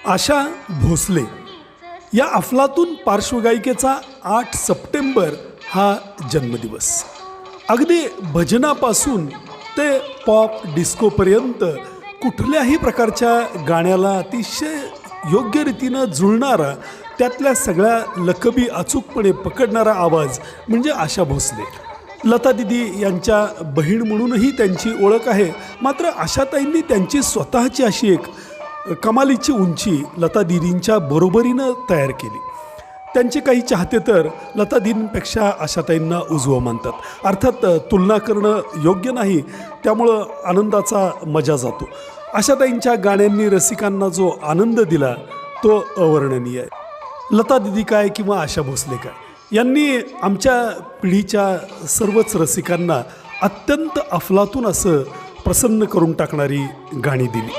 आशा भोसले या अफलातून पार्श्वगायिकेचा 8 सप्टेंबर हा जन्मदिवस. अगदी भजनापासून ते पॉप डिस्कोपर्यंत कुठल्याही प्रकारच्या गाण्याला अतिशय योग्य रीतीनं जुळणारा, त्यातल्या सगळ्या लकबी अचूकपणे पकडणारा आवाज म्हणजे आशा भोसले. लता दिदी यांच्या बहीण म्हणूनही त्यांची ओळख आहे. मात्र आशाताईंनी त्यांची स्वतःची अशी एक कमालीची उंची लता दीदींच्या बरोबरीनं तयार केली. त्यांचे काही चाहते तर लता दीदींपेक्षा आशाताईंना उजवं मानतात. अर्थात तुलना करणं योग्य नाही, त्यामुळं आनंदाचा मजा जातो. आशाताईंच्या गाण्यांनी रसिकांना जो आनंद दिला तो अवर्णनीय आहे. लता दिदी काय किंवा आशा भोसले काय, यांनी आमच्या पिढीच्या सर्वच रसिकांना अत्यंत अफलातून असं प्रसन्न करून टाकणारी गाणी दिली.